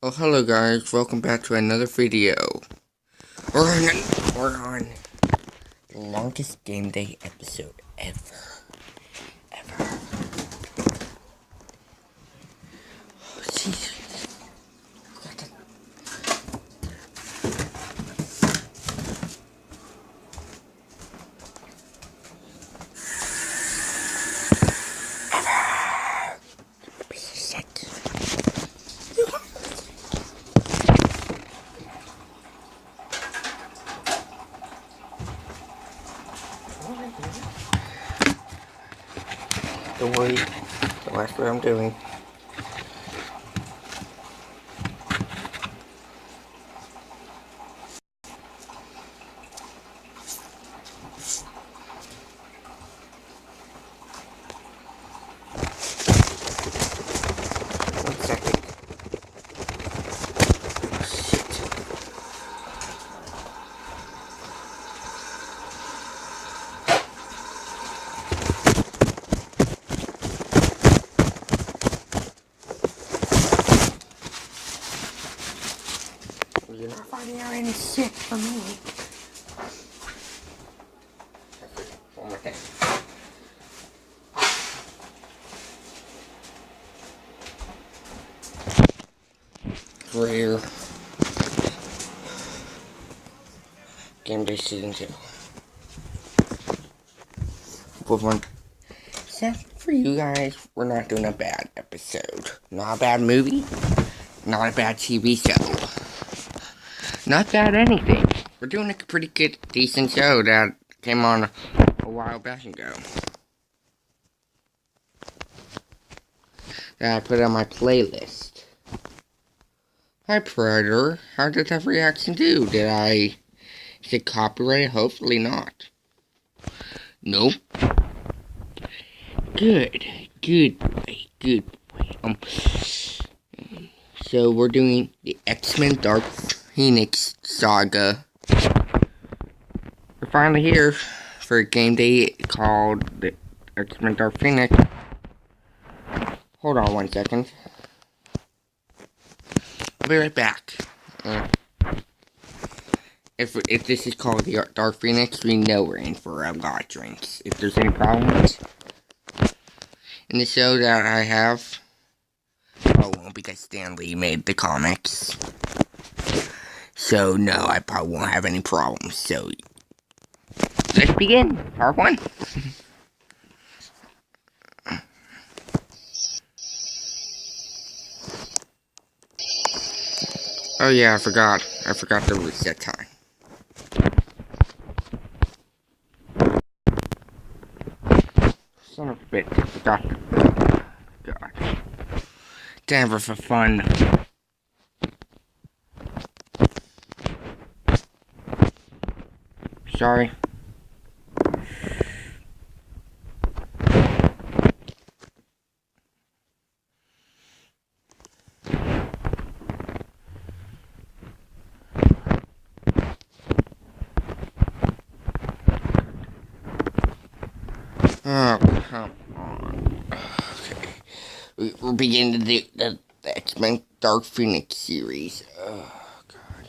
Oh, hello guys, welcome back to another video. We're on the longest game day episode ever. Oh, jeez. Don't worry, don't ask what I'm doing. One second. Oh, shit. You're not finding out any shit from me. One more thing. Rare. Game Day Season 2. Except for you guys, we're not doing a bad episode. Not a bad movie. Not a bad TV show. Not bad anything. We're doing a pretty good, decent show that came on a while back ago. That I put on my playlist. Hi, Predator. How did that reaction do? Is it copyrighted? Hopefully not. Nope. Good boy. So we're doing the X-Men Dark Phoenix Saga. We're finally here for a game day called the X-Men Dark Phoenix. Hold on 1 second. I'll be right back. If this is called the Dark Phoenix, we know we're in for a lot of drinks. If there's any problems in the show that I have, won't, because Stan Lee made the comics. So no, I probably won't have any problems. So let's begin. Part 1. Oh yeah, I forgot the reset time. Son of a bitch, I forgot. God. Denver for fun. Sorry. Oh, come on. Okay. We're beginning to do the X-Men Dark Phoenix series. Oh, God.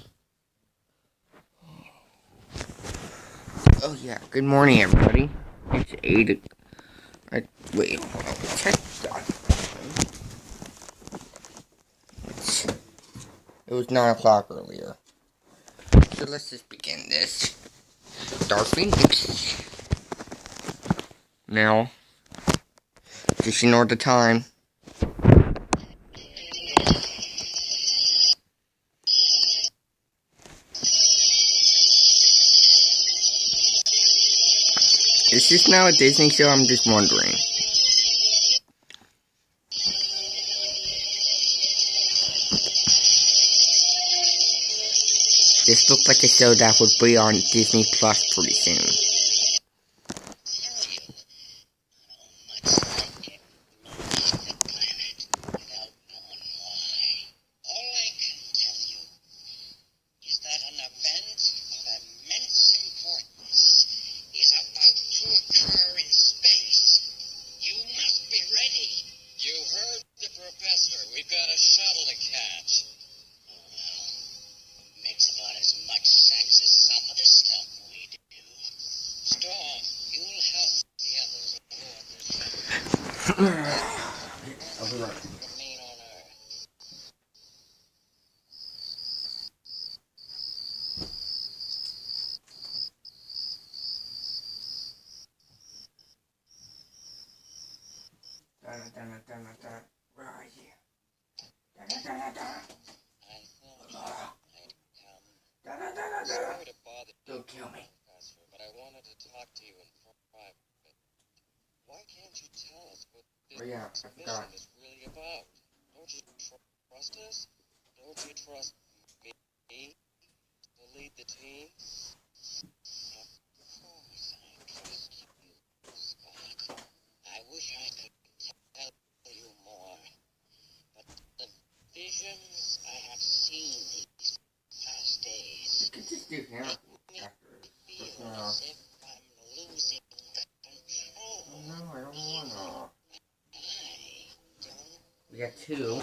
Oh, yeah. Good morning, everybody. It's 8. Wait, hold on. Check that. It was 9 o'clock earlier. So let's just begin this. Dark Phoenix. Now, just ignore the time. Is this now a Disney show? I'm just wondering. This looks like a show that would be on Disney Plus pretty soon. We've got a shuttle to catch. remain on Earth. Where are you? I thought I'd come. Sorry to bother you, Don't kill me. Professor, but I wanted to talk to you in private. Why can't you tell us what this mission is really about? Don't you trust us? Don't you trust me to lead the team? Of course I trust you, Scott. I wish I could tell you more, but the visions I have seen these past days You could just do him after. feel as if I'm losing control. No, I don't wanna. I don't We got 2.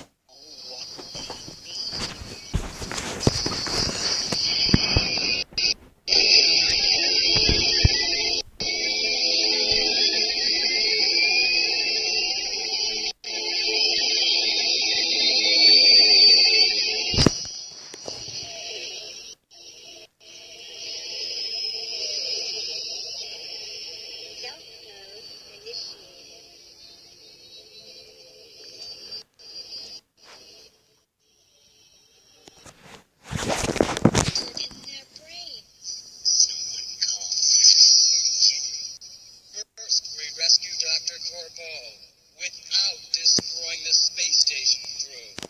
know what they rescue Dr. Corbeau without destroying the space station crew.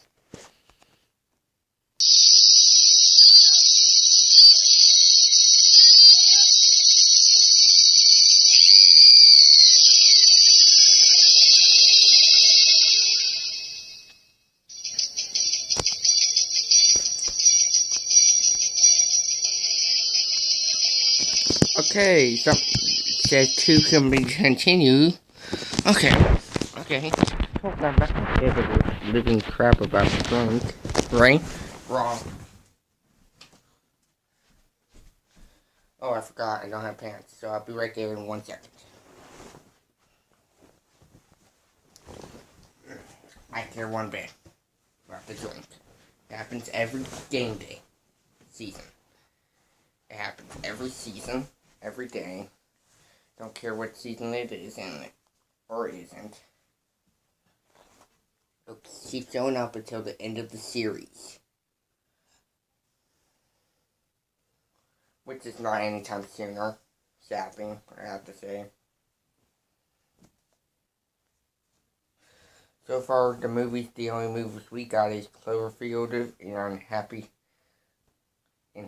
Okay, so says 2 can be continued. Okay. Talk about living crap about drunk. Right? Wrong. Oh, I forgot. I don't have pants. So I'll be right there in 1 second. I care one bit about the drink. It happens every game day season. It happens every season, every day. Don't care what season it is in or isn't. It'll keep showing up until the end of the series. Which is not anytime sooner. Sadly, I have to say. So far, the only movies we got is Cloverfield and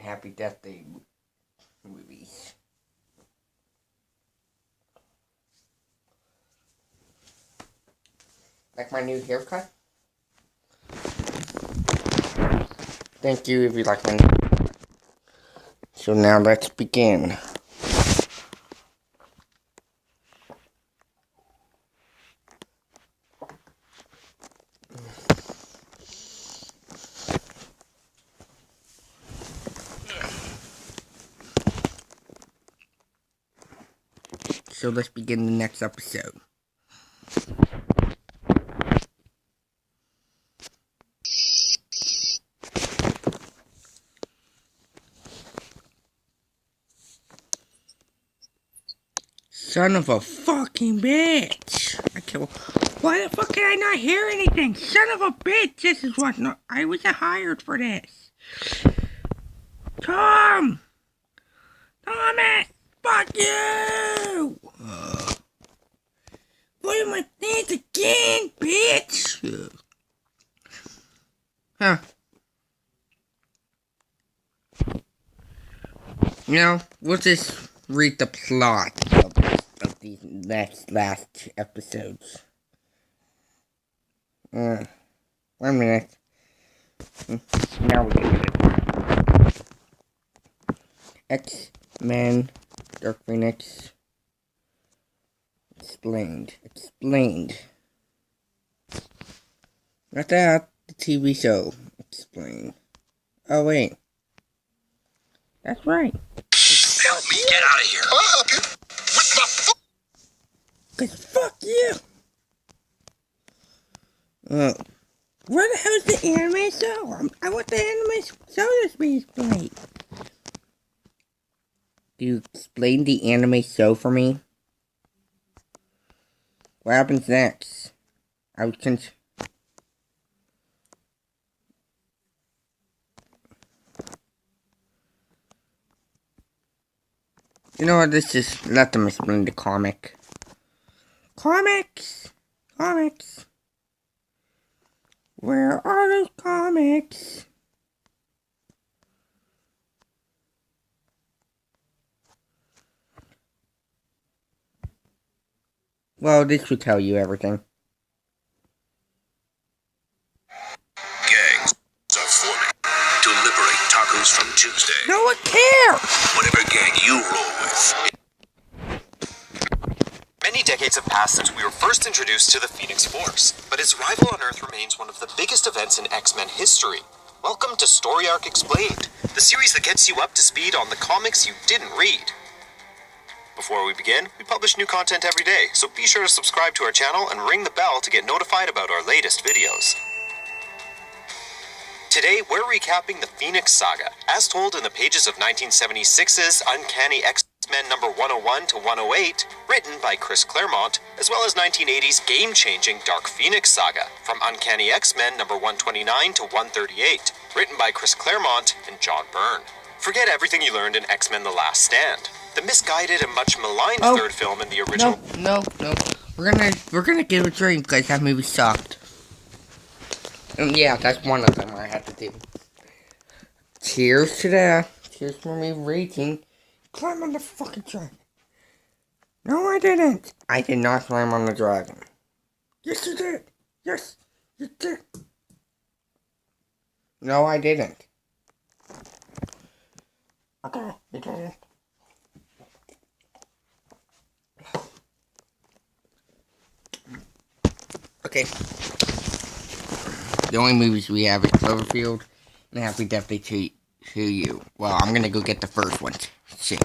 Happy Death Day movies. Like my new haircut? Thank you if you like my new haircut. So now let's begin. So let's begin the next episode. Son of a fucking bitch! Why the fuck can I not hear anything? Son of a bitch! This is what. No, I wasn't hired for this. Tom! Thomas! Fuck you! What am I pants again, bitch? Huh. Now, we'll just read the plot of these last episodes. 1 minute. Now we get it. X-Men, Dark Phoenix. Explained. Not that, the TV show. Explained. Oh, wait. That's right. Help me get out of here. I'll help you. With my foot. Cause fuck you. Where the hell is the anime show? I want the anime show to be explained. Do you explain the anime show for me? What happens next? I was You know what, let's just let them explain the comic. Comics! Comics! Where are those comics? Well, this will tell you everything. Gangs are forming to liberate tacos from Tuesday. No one cares! Whatever gang you roll with. Many decades have passed since we were first introduced to the Phoenix Force, but its arrival on Earth remains one of the biggest events in X-Men history. Welcome to Story Arc Explained, the series that gets you up to speed on the comics you didn't read. Before we begin, we publish new content every day, so be sure to subscribe to our channel and ring the bell to get notified about our latest videos. Today, we're recapping the Phoenix Saga, as told in the pages of 1976's Uncanny X-Men number 101 to 108, written by Chris Claremont, as well as 1980's game-changing Dark Phoenix Saga, from Uncanny X-Men number 129 to 138, written by Chris Claremont and John Byrne. Forget everything you learned in X-Men The Last Stand, the misguided and much maligned third film in the original... No. We're gonna give it a drink because that movie sucked. And yeah, that's one of them I had to do. Cheers to that. Cheers for me reaching. Climb on the fucking dragon. No, I didn't. I did not climb on the dragon. Yes, you did. Yes, you did. No, I didn't. Okay, you didn't. Okay. The only movies we have is Cloverfield and Happy Death Day to You. Well, I'm gonna go get the first one soon.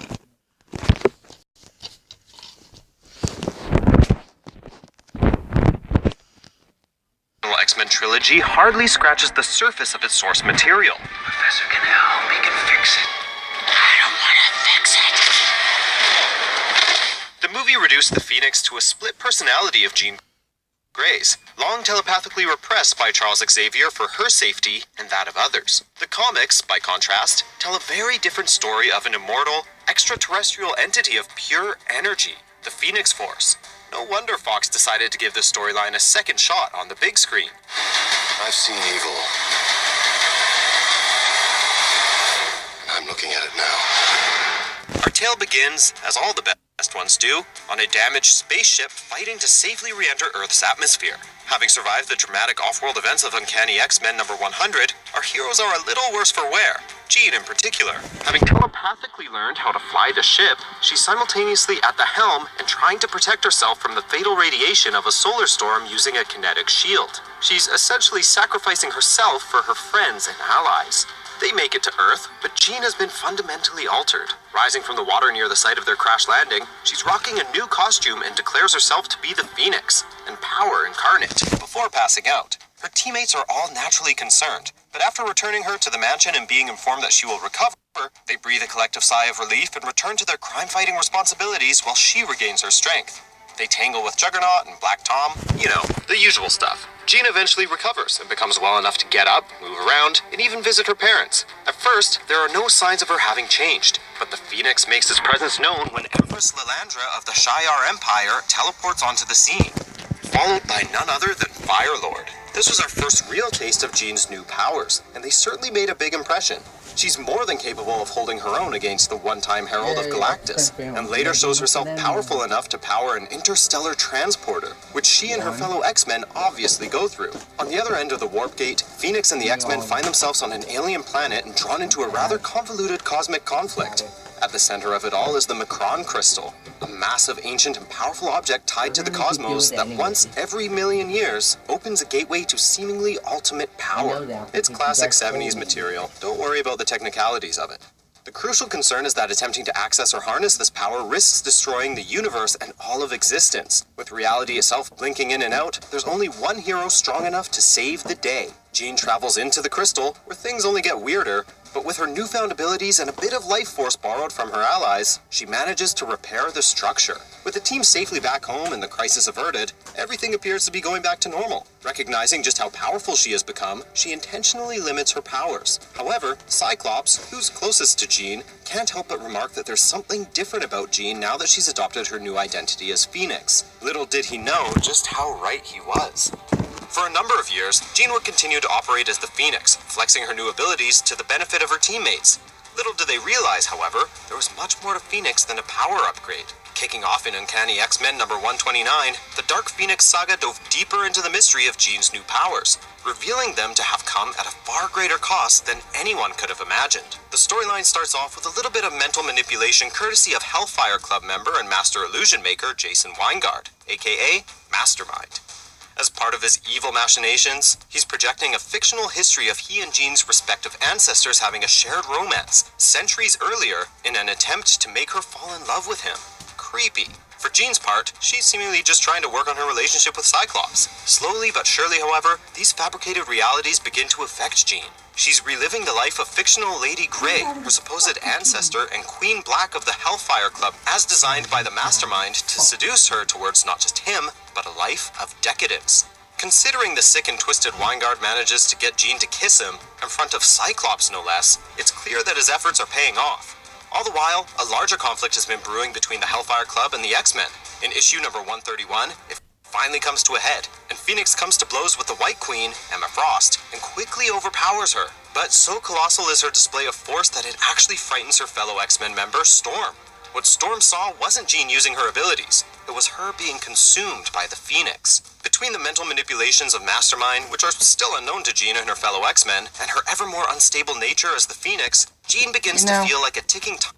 The X-Men trilogy hardly scratches the surface of its source material. Professor can help. He can fix it. I don't want to fix it. The movie reduced the Phoenix to a split personality of Jean Grey's, long telepathically repressed by Charles Xavier for her safety and that of others. The comics, by contrast, tell a very different story of an immortal, extraterrestrial entity of pure energy, the Phoenix Force. No wonder Fox decided to give this storyline a second shot on the big screen. I've seen evil. I'm looking at it now. Our tale begins, as all the best ones do, on a damaged spaceship fighting to safely re-enter Earth's atmosphere. Having survived the dramatic off-world events of Uncanny X-Men number 100, our heroes are a little worse for wear. Jean in particular. Having telepathically learned how to fly the ship, she's simultaneously at the helm and trying to protect herself from the fatal radiation of a solar storm using a kinetic shield. She's essentially sacrificing herself for her friends and allies. They make it to Earth, but Jean has been fundamentally altered. Rising from the water near the site of their crash landing, she's rocking a new costume and declares herself to be the Phoenix, and power incarnate. Before passing out, her teammates are all naturally concerned, but after returning her to the mansion and being informed that she will recover, they breathe a collective sigh of relief and return to their crime-fighting responsibilities while she regains her strength. They tangle with Juggernaut and Black Tom, you know, the usual stuff. Jean eventually recovers and becomes well enough to get up, move around, and even visit her parents. At first, there are no signs of her having changed, but the Phoenix makes its presence known when Empress Lilandra of the Shi'ar Empire teleports onto the scene, followed by none other than Firelord. This was our first real taste of Jean's new powers, and they certainly made a big impression. She's more than capable of holding her own against the one-time Herald of Galactus, and later shows herself powerful enough to power an interstellar transporter, which she and her fellow X-Men obviously go through. On the other end of the warp gate, Phoenix and the X-Men find themselves on an alien planet and drawn into a rather convoluted cosmic conflict. At the center of it all is the Macron Crystal, a massive, ancient, and powerful object tied to the cosmos that once every million years opens a gateway to seemingly ultimate power. It's classic 70s material. Don't worry about the technicalities of it. The crucial concern is that attempting to access or harness this power risks destroying the universe and all of existence. With reality itself blinking in and out, there's only one hero strong enough to save the day. Jean travels into the crystal, where things only get weirder, but with her newfound abilities and a bit of life force borrowed from her allies, she manages to repair the structure. With the team safely back home and the crisis averted, everything appears to be going back to normal. Recognizing just how powerful she has become, she intentionally limits her powers. However, Cyclops, who's closest to Jean, can't help but remark that there's something different about Jean now that she's adopted her new identity as Phoenix. Little did he know just how right he was. For a number of years, Jean would continue to operate as the Phoenix, flexing her new abilities to the benefit of her teammates. Little did they realize, however, there was much more to Phoenix than a power upgrade. Kicking off in Uncanny X-Men number 129, the Dark Phoenix Saga dove deeper into the mystery of Jean's new powers, revealing them to have come at a far greater cost than anyone could have imagined. The storyline starts off with a little bit of mental manipulation courtesy of Hellfire Club member and Master Illusion Maker Jason Weingard, aka Mastermind. As part of his evil machinations, he's projecting a fictional history of he and Jean's respective ancestors having a shared romance centuries earlier in an attempt to make her fall in love with him. Creepy. For Jean's part, she's seemingly just trying to work on her relationship with Cyclops. Slowly but surely, however, these fabricated realities begin to affect Jean. She's reliving the life of fictional Lady Grey, her supposed ancestor and Queen Black of the Hellfire Club, as designed by the Mastermind to seduce her towards not just him, but a life of decadence. Considering the sick and twisted Weingard manages to get Jean to kiss him, in front of Cyclops no less, it's clear that his efforts are paying off. All the while, a larger conflict has been brewing between the Hellfire Club and the X-Men. In issue number 131, it finally comes to a head, and Phoenix comes to blows with the White Queen, Emma Frost, and quickly overpowers her. But so colossal is her display of force that it actually frightens her fellow X-Men member, Storm. What Storm saw wasn't Jean using her abilities, it was her being consumed by the Phoenix. Between the mental manipulations of Mastermind, which are still unknown to Jean and her fellow X-Men, and her ever more unstable nature as the Phoenix, Jean begins to feel like a ticking time.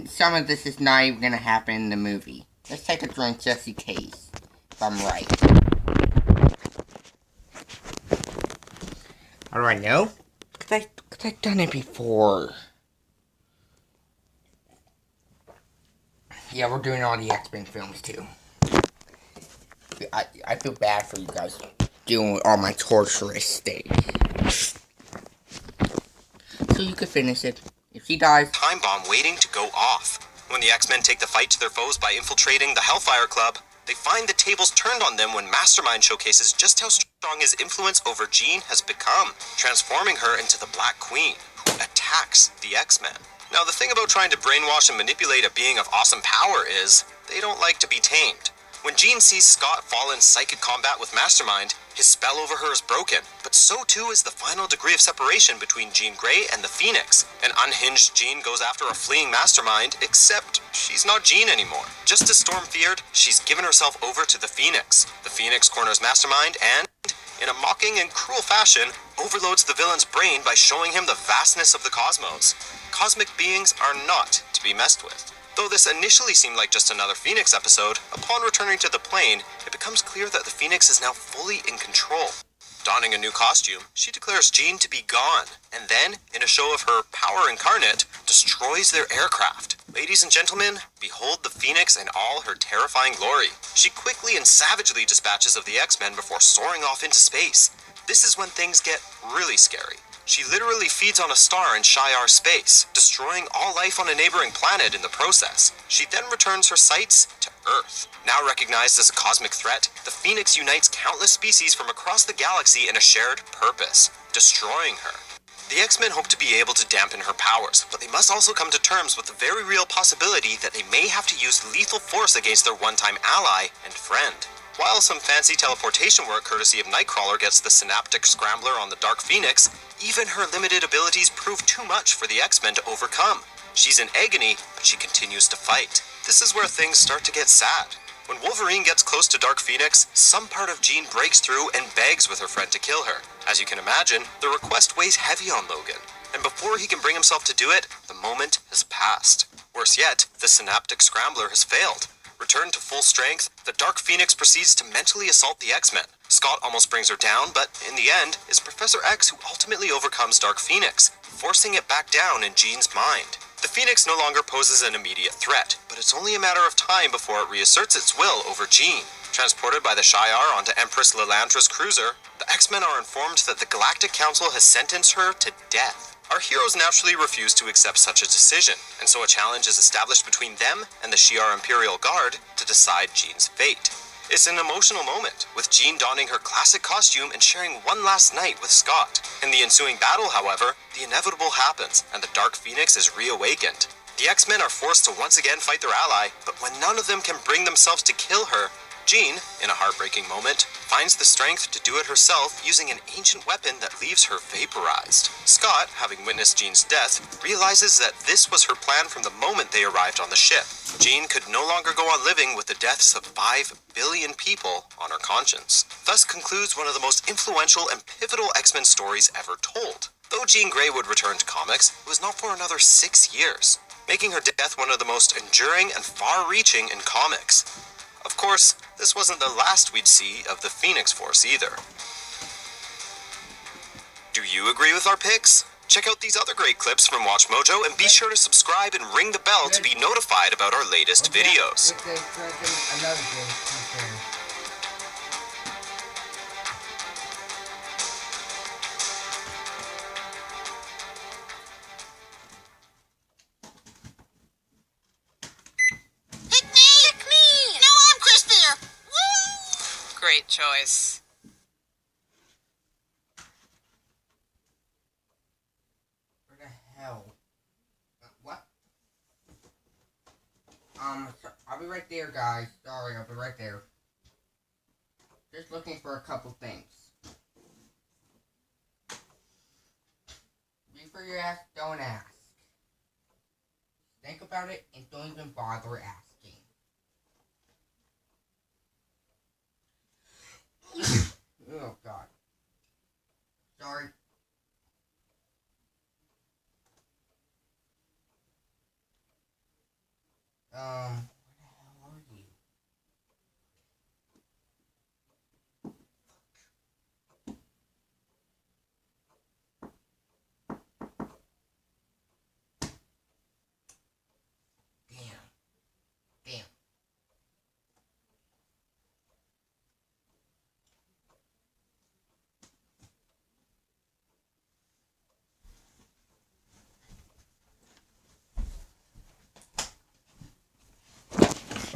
Some of this is not even going to happen in the movie. Let's take a drink just in case, if I'm right. How do I know? Because I've done it before. Yeah, we're doing all the X-Men films too. I feel bad for you guys doing all my torturous things. So you could finish it. If she dies... Time bomb waiting to go off. When the X-Men take the fight to their foes by infiltrating the Hellfire Club, they find the tables turned on them when Mastermind showcases just how strong his influence over Jean has become, transforming her into the Black Queen, who attacks the X-Men. Now, the thing about trying to brainwash and manipulate a being of awesome power is, they don't like to be tamed. When Jean sees Scott fall in psychic combat with Mastermind, his spell over her is broken, but so too is the final degree of separation between Jean Grey and the Phoenix. An unhinged Jean goes after a fleeing Mastermind, except she's not Jean anymore. Just as Storm feared, she's given herself over to the Phoenix. The Phoenix corners Mastermind and, in a mocking and cruel fashion, overloads the villain's brain by showing him the vastness of the cosmos. Cosmic beings are not to be messed with. Though this initially seemed like just another Phoenix episode, upon returning to the plane, it becomes clear that the Phoenix is now fully in control. Donning a new costume, she declares Jean to be gone, and then, in a show of her power incarnate, destroys their aircraft. Ladies and gentlemen, behold the Phoenix in all her terrifying glory. She quickly and savagely dispatches of the X-Men before soaring off into space. This is when things get really scary. She literally feeds on a star in Shi'ar space, destroying all life on a neighboring planet in the process. She then returns her sights to Earth. Now recognized as a cosmic threat, the Phoenix unites countless species from across the galaxy in a shared purpose, destroying her. The X-Men hope to be able to dampen her powers, but they must also come to terms with the very real possibility that they may have to use lethal force against their one-time ally and friend. While some fancy teleportation work courtesy of Nightcrawler gets the synaptic scrambler on the Dark Phoenix, even her limited abilities prove too much for the X-Men to overcome. She's in agony, but she continues to fight. This is where things start to get sad. When Wolverine gets close to Dark Phoenix, some part of Jean breaks through and begs with her friend to kill her. As you can imagine, the request weighs heavy on Logan, and before he can bring himself to do it, the moment has passed. Worse yet, the synaptic scrambler has failed. Returned to full strength, the Dark Phoenix proceeds to mentally assault the X-Men. Scott almost brings her down, but in the end, it's Professor X who ultimately overcomes Dark Phoenix, forcing it back down in Jean's mind. The Phoenix no longer poses an immediate threat, but it's only a matter of time before it reasserts its will over Jean. Transported by the Shi'ar onto Empress Lilandra's cruiser, the X-Men are informed that the Galactic Council has sentenced her to death. Our heroes naturally refuse to accept such a decision, and so a challenge is established between them and the Shi'ar Imperial Guard to decide Jean's fate. It's an emotional moment, with Jean donning her classic costume and sharing one last night with Scott. In the ensuing battle, however, the inevitable happens, and the Dark Phoenix is reawakened. The X-Men are forced to once again fight their ally, but when none of them can bring themselves to kill her, Jean, in a heartbreaking moment, finds the strength to do it herself using an ancient weapon that leaves her vaporized. Scott, having witnessed Jean's death, realizes that this was her plan from the moment they arrived on the ship. Jean could no longer go on living with the deaths of 5 billion people on her conscience. Thus concludes one of the most influential and pivotal X-Men stories ever told. Though Jean Grey would return to comics, it was not for another 6 years, making her death one of the most enduring and far-reaching in comics. Of course, this wasn't the last we'd see of the Phoenix Force either. Do you agree with our picks? Check out these other great clips from Watch Mojo and be sure to subscribe and ring the bell to be notified about our latest videos. Great choice. Where the hell? What? I'll be right there, guys. Sorry, I'll be right there. Just looking for a couple things. Before you ask, don't ask. Think about it and don't even bother asking. Oh, God. Sorry. Where the hell are you? Damn.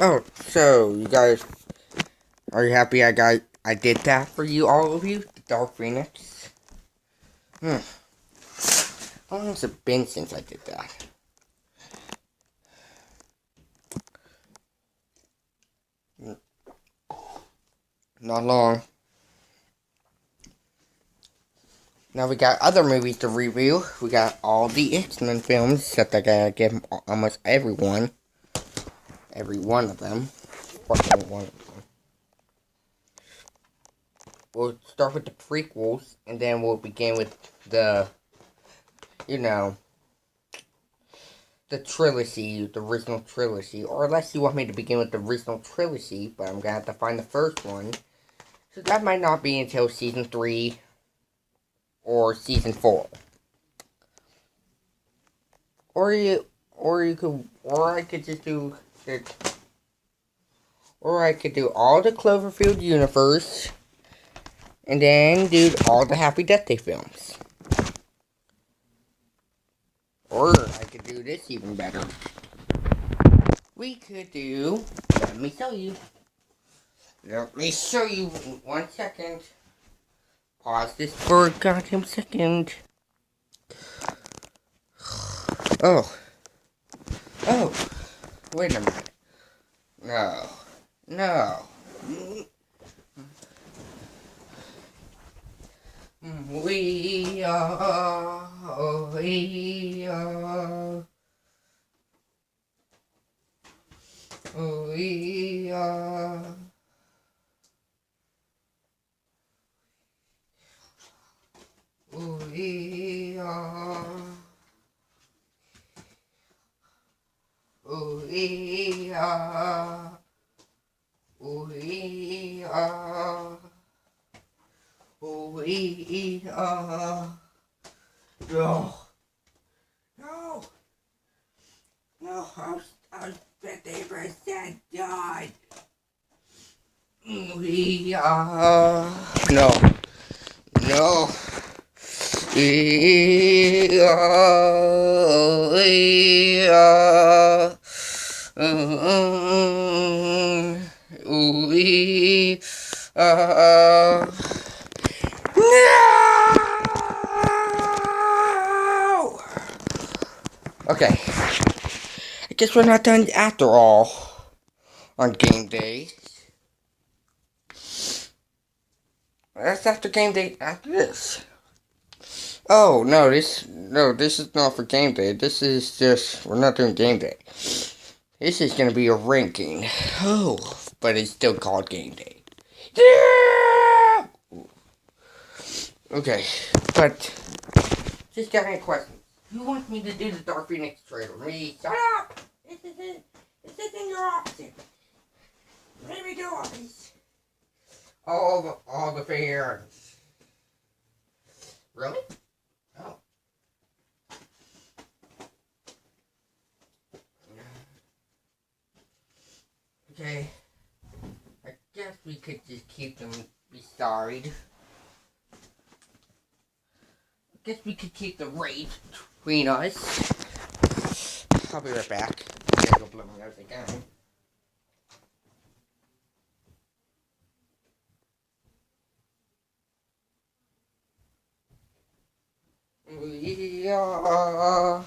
Oh, so you guys, are you happy I did that for you, all of you, the Dark Phoenix? How long has it been since I did that? Not long. Now we got other movies to review. We got all the X-Men films, except I gotta give almost everyone. Every one of them. Fortunately, one of them. We'll start with the prequels, and then we'll begin with the, the trilogy, the original trilogy. Or unless you want me to begin with the original trilogy, but I'm gonna have to find the first one. So that might not be until season 3 or season 4. Or I could just do or I could do all the Cloverfield universe, and then do all the Happy Death Day films. Or I could do this even better. We could do, let me show you. Let me show you 1 second. Pause this for a goddamn second. Oh, wait a minute. No. We are. No. No. No, I was 50% done. No. No. No! Okay. I guess we're not done after all on game day. That's after game day after this. Oh, no, this is not for game day. This is just, we're not doing game day. This is going to be a ranking. Oh, but it's still called game day. Yeah! Okay, but, just got any questions. Who wants me to do the Dark Phoenix trailer? Me? Shut up! This isn't your option. Let me do all these. All the fans. Really? Oh. Okay. I guess we could just keep them beside. I guess we could keep the rage between us. I'll be right back. I'm gonna go blow my nose again. Yeah.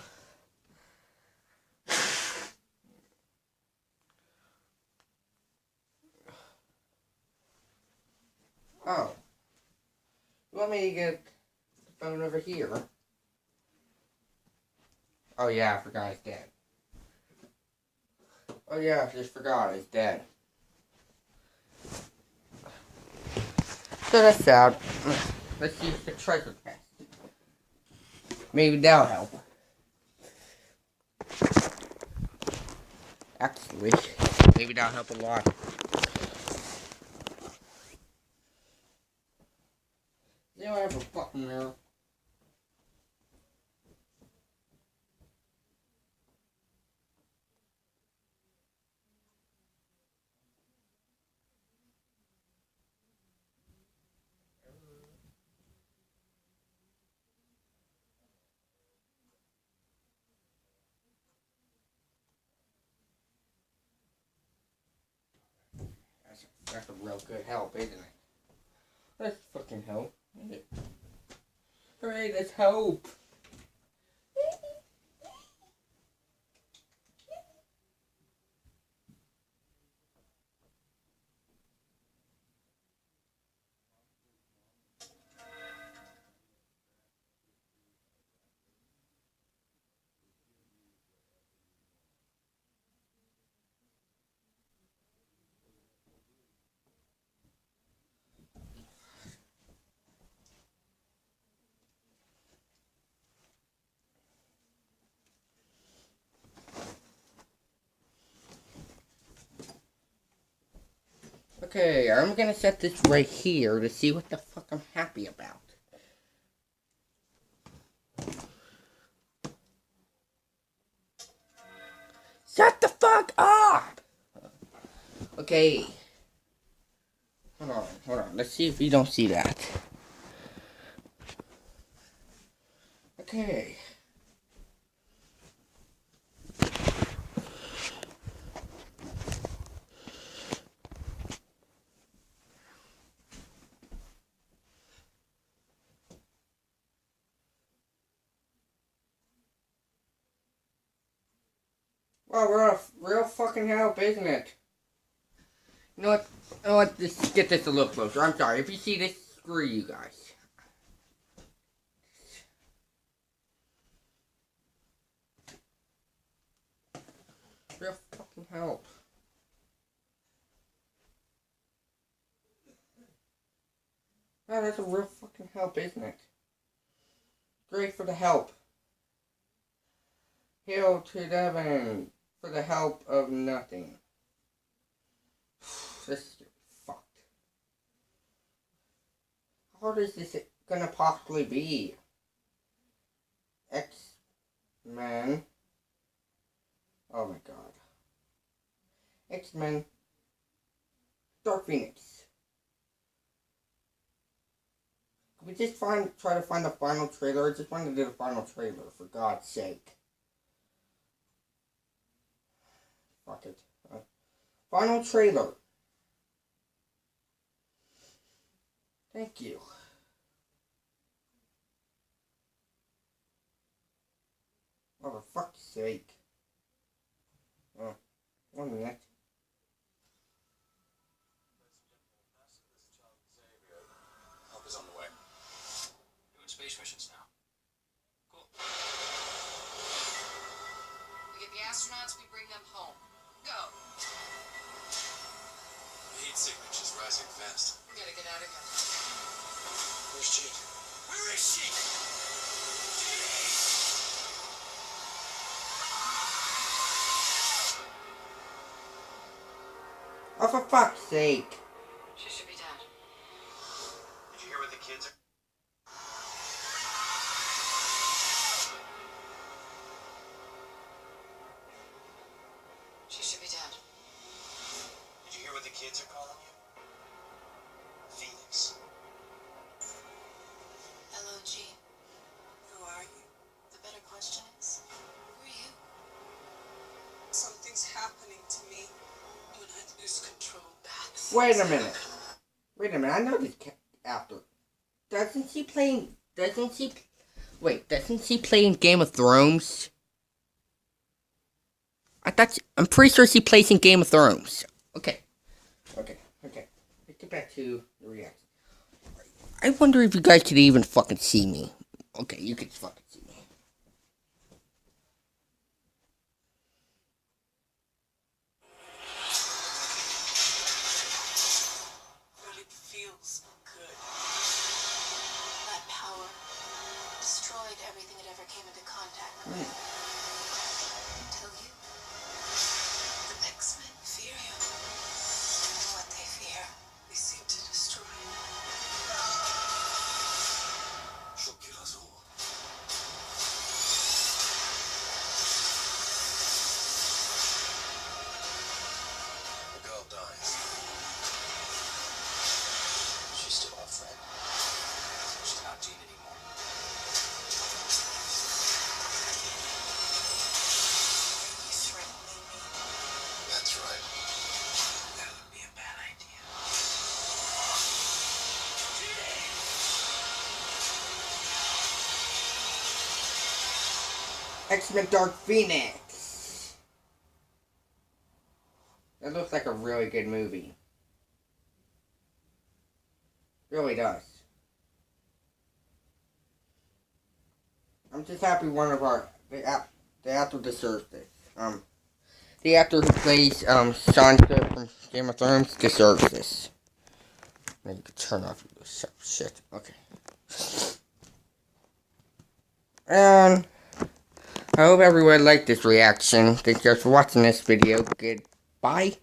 Oh. You want me to get the phone over here? Oh yeah, I forgot it's dead. Oh yeah, I just forgot it's dead. So that's sad. Let's use the treasure chest. Maybe that'll help. Actually, maybe that'll help a lot. You don't have a fucking mirror. That's a real good help, isn't it? Let's fucking help. Hooray, let's help. Okay, I'm gonna set this right here to see what the fuck I'm happy about. Shut the fuck up! Okay. Hold on. Let's see if you don't see that. Okay. Well, we're a real fucking help, isn't it? You know what? Let's get this a little closer. I'm sorry. If you see this, screw you guys. Real fucking help. Oh, that's a real fucking help, isn't it? Great for the help. Hail to Devon for the help of nothing. This is fucked. How hard is this gonna possibly be? X-Men. Oh my god. X-Men. Dark Phoenix. Can we just try to find the final trailer? I just wanted to do the final trailer, for God's sake. Fuck it. Final trailer. Thank you. Oh, for fuck's sake. Oh, 1 minute. Help is on the way. Doing space missions now. Cool. We get the astronauts, we bring them home. Go. The heat signature's rising fast. We gotta get out of here. Where's Jean? Where is she? Oh, for fuck's sake. She should be dead. Did you hear what the kids are? She should be dead. Did you hear what the kids are calling you? Phoenix. Hello, Jean. Who are you? The better question is, who are you? Something's happening to me. When I lose control, bad things Wait a minute. happen. Wait a minute, I know this actor. Doesn't she play in Game of Thrones? I'm pretty sure she plays in Game of Thrones. Okay. Let's get back to the reaction. I wonder if you guys could even fucking see me. Okay, you can fucking see me. But it feels good. That power destroyed everything it ever came into contact with. Until you. The X-Men Fear you. I know what they fear. They seem to destroy you. She'll kill us all. The girl dies. She's still our friend. She's not Jean anymore. Are you threatening me? That's right. That would be a bad idea. X-Men Dark Phoenix. That looks like a really good movie. Really does. I'm just happy one of the actor deserves this. The actor who plays Sansa from Game of Thrones deserves this. Maybe you could turn off this shit. Okay. And I hope everyone liked this reaction. Thank you guys for watching this video. Goodbye.